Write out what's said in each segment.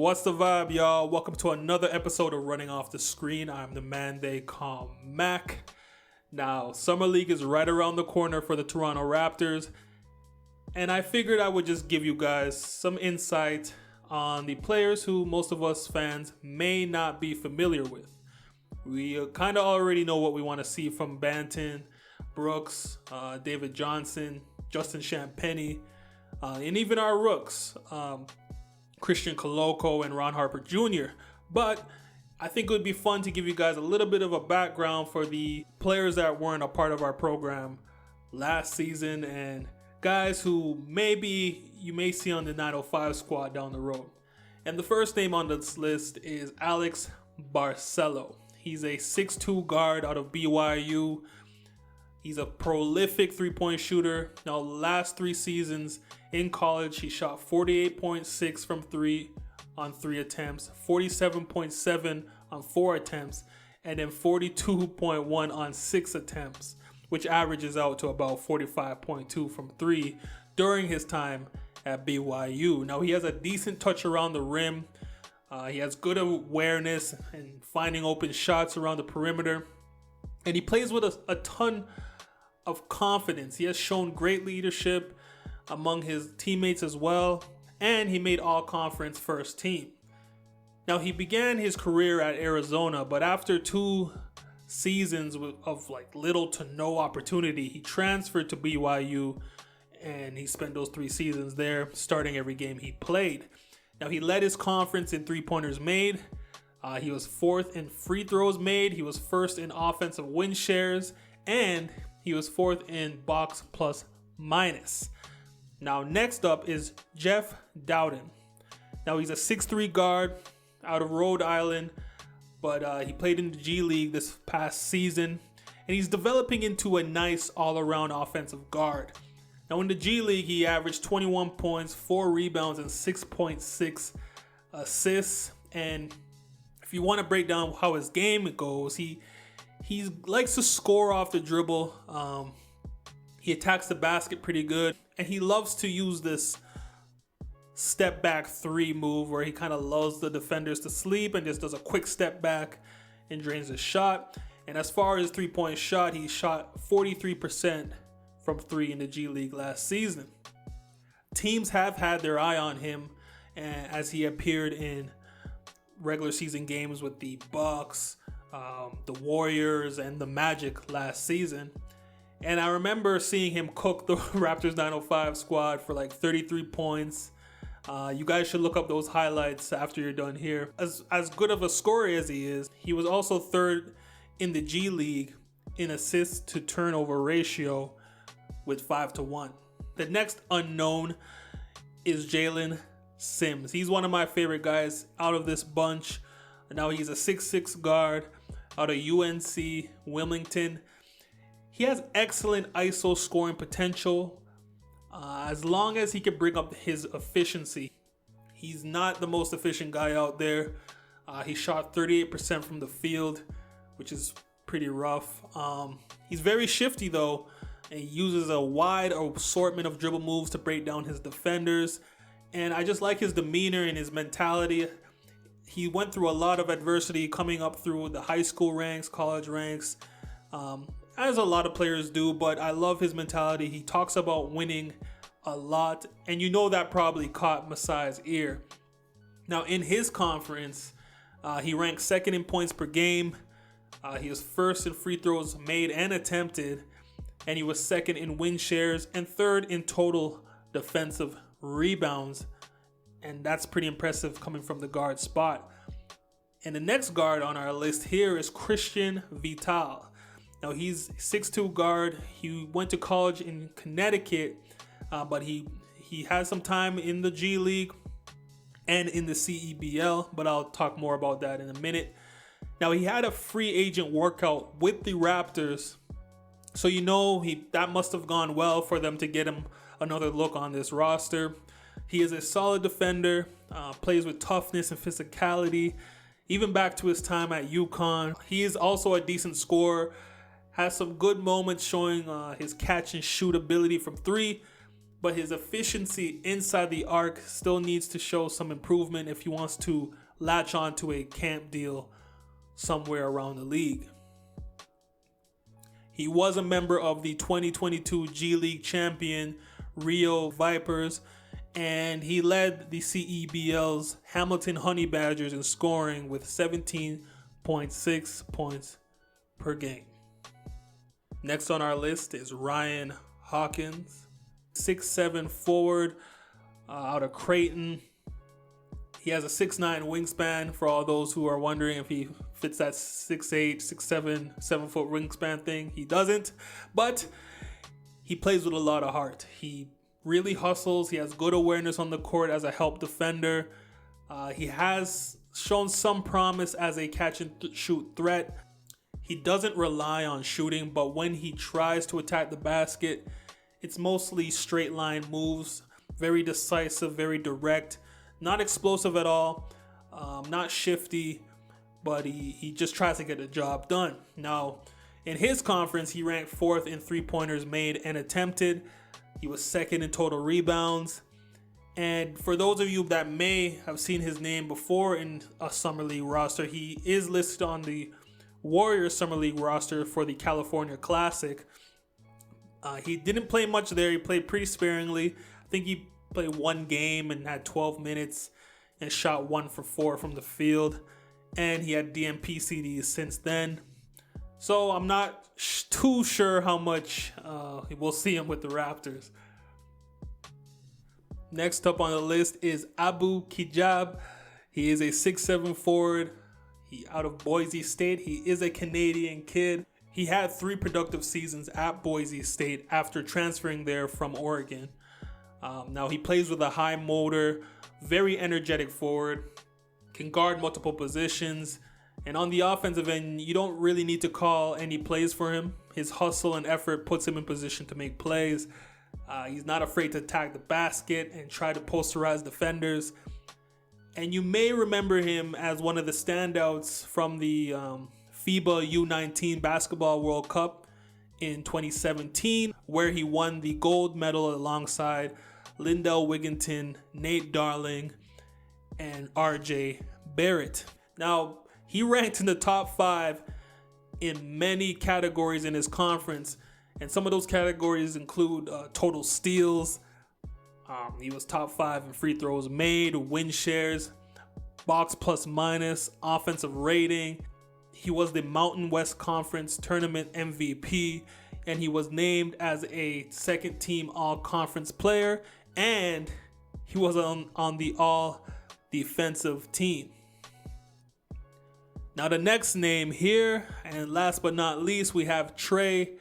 What's the vibe, y'all? Welcome to another episode of Running Off the Screen. I'm the man they call Mac. Now, Summer League is right around the corner for the Toronto Raptors, and I figured I would just give you guys some insight on the players who most of us fans may not be familiar with. We kind of already know what we want to see from Banton, Brooks, David Johnson, Justin Champagnie, and even our rooks, Christian Coloco and Ron Harper Jr. But I think it would be fun to give you guys a little bit of a background for the players that weren't a part of our program last season and guys who maybe you may see on the 905 squad down the road. And the first name on this list is Alex Barcello. He's a 6'2 guard out of BYU. He's a prolific three-point shooter. Now, last 3 seasons in college, he shot 48.6 from 3 on 3 attempts, 47.7 on 4 attempts, and then 42.1 on 6 attempts, which averages out to about 45.2 from 3 during his time at BYU. Now, he has a decent touch around the rim. He has good awareness and finding open shots around the perimeter. And he plays with a ton of confidence. He has shown great leadership among his teammates as well. And he made all-conference first team. Now, he began his career at Arizona, but after 2 seasons of little to no opportunity, he transferred to BYU, and he spent those 3 seasons there, starting every game he played. Now, he led his conference in three-pointers made. He was 4th in free throws made. He was 1st in offensive win shares, and he was 4th in box plus minus. Now, next up is Jeff Dowtin. Now, he's a 6'3 guard out of Rhode Island, but he played in the G League this past season, and he's developing into a nice all-around offensive guard. Now, in the G League, he averaged 21 points, 4 rebounds, and 6.6 assists. And if you want to break down how his game goes, he likes to score off the dribble. He attacks the basket pretty good, and he loves to use this step back 3 move where he kind of lulls the defenders to sleep and just does a quick step back and drains the shot. And as far as 3-point shot, he shot 43% from 3 in the G League last season. Teams have had their eye on him as he appeared in regular season games with the Bucks, the Warriors, and the Magic last season. And I remember seeing him cook the Raptors 905 squad for 33 points. You guys should look up those highlights after you're done here. As good of a scorer as he is, he was also 3rd in the G League in assists to turnover ratio with 5-1. The next unknown is Jaylen Sims. He's one of my favorite guys out of this bunch. Now, he's a 6'6 guard out of UNC Wilmington. He has excellent ISO scoring potential as long as he can bring up his efficiency. He's not the most efficient guy out there. He shot 38% from the field, which is pretty rough. He's very shifty though, and he uses a wide assortment of dribble moves to break down his defenders. And I just like his demeanor and his mentality. He went through a lot of adversity coming up through the high school ranks, college ranks, as a lot of players do, but I love his mentality. He talks about winning a lot, and you know that probably caught Masai's ear. Now, in his conference, he ranked 2nd in points per game. He was 1st in free throws made and attempted, and he was 2nd in win shares and 3rd in total defensive rebounds. And that's pretty impressive coming from the guard spot. And the next guard on our list here is Christian Vital. Now, he's 6'2 guard. He went to college in Connecticut, but he has some time in the G League and in the CEBL, but I'll talk more about that in a minute. Now, he had a free agent workout with the Raptors, so that must have gone well for them to get him another look on this roster. He is a solid defender, plays with toughness and physicality, even back to his time at UConn. He is also a decent scorer, has some good moments showing his catch and shoot ability from 3, but his efficiency inside the arc still needs to show some improvement if he wants to latch on to a camp deal somewhere around the league. He was a member of the 2022 G League champion Rio Vipers, and he led the CEBL's Hamilton Honey Badgers in scoring with 17.6 points per game. Next on our list is Ryan Hawkins, 6'7" forward out of Creighton. He has a 6'9" wingspan, for all those who are wondering if he fits that 6'8", 6'7", 7-foot wingspan thing. He doesn't, but he plays with a lot of heart. He really hustles. He has good awareness on the court as a help defender. He has shown some promise as a catch-and-shoot threat. He doesn't rely on shooting, but when he tries to attack the basket, it's mostly straight-line moves, very decisive, very direct, not explosive at all, not shifty, but he just tries to get the job done. Now, in his conference, he ranked 4th in three-pointers made and attempted. He was 2nd in total rebounds. And for those of you that may have seen his name before in a Summer League roster, he is listed on the Warriors Summer League roster for the California Classic. He didn't play much there. He played pretty sparingly. I think he played one game and had 12 minutes and shot 1 for 4 from the field. And he had DNP CDs since then. So I'm not too sure how much we'll see him with the Raptors. Next up on the list is Abu Kigab. He is a 6'7" forward. He out of Boise State. He is a Canadian kid. He had 3 productive seasons at Boise State after transferring there from Oregon. Now he plays with a high motor, very energetic forward, can guard multiple positions, and on the offensive end, you don't really need to call any plays for him. His hustle and effort puts him in position to make plays. He's not afraid to attack the basket and try to posterize defenders. And you may remember him as one of the standouts from the FIBA U19 Basketball World Cup in 2017, where he won the gold medal alongside Lindell Wigginton, Nate Darling, and RJ Barrett. Now, he ranked in the top 5 in many categories in his conference, and some of those categories include total steals. He was top 5 in free throws made, win shares, box plus minus, offensive rating. He was the Mountain West Conference Tournament MVP, and he was named as a second team all-conference player, and he was on the all-defensive team. Now the next name here, and last but not least, we have Trey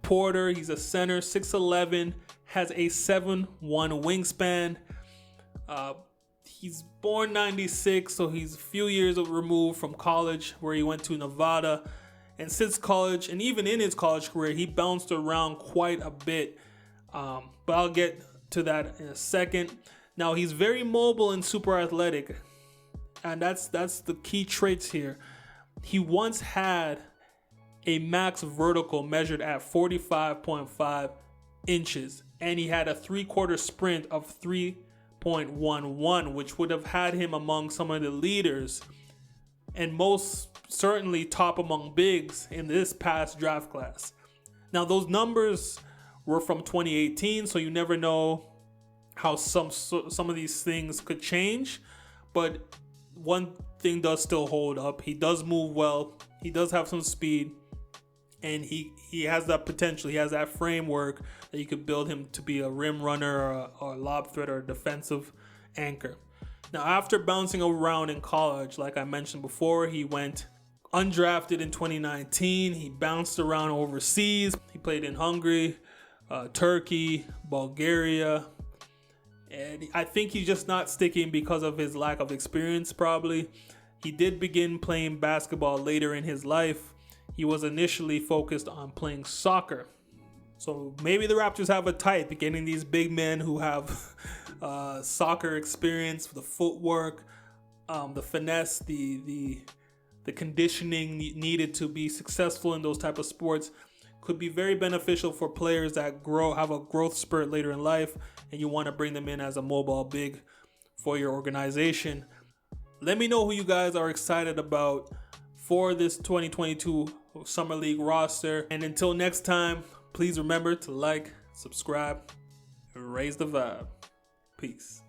Porter. He's a center, 6'11", has a 7'1" wingspan. He's born 96, so he's a few years removed from college, where he went to Nevada. And since college, and even in his college career, he bounced around quite a bit. But I'll get to that in a second. Now, he's very mobile and super athletic. And that's the key traits here. He once had a max vertical measured at 45.5 inches. And he had a 3/4 sprint of 3.11, which would have had him among some of the leaders and most certainly top among bigs in this past draft class. Now, those numbers were from 2018, so you never know how some of these things could change. But one thing does still hold up. He does move well. He does have some speed. And he has that potential. He has that framework that you could build him to be a rim runner or a lob threat or a defensive anchor. Now, after bouncing around in college, like I mentioned before, he went undrafted in 2019. He bounced around overseas. He played in Hungary, Turkey, Bulgaria. And I think he's just not sticking because of his lack of experience, probably. He did begin playing basketball later in his life. He was initially focused on playing soccer. So maybe the Raptors have a type, getting these big men who have soccer experience, the footwork, the finesse, the conditioning needed to be successful in those type of sports. could be very beneficial for players that have a growth spurt later in life, and you want to bring them in as a mobile big for your organization. Let me know who you guys are excited about for this 2022 Summer League roster. And until next time, please remember to like, subscribe, and raise the vibe. Peace.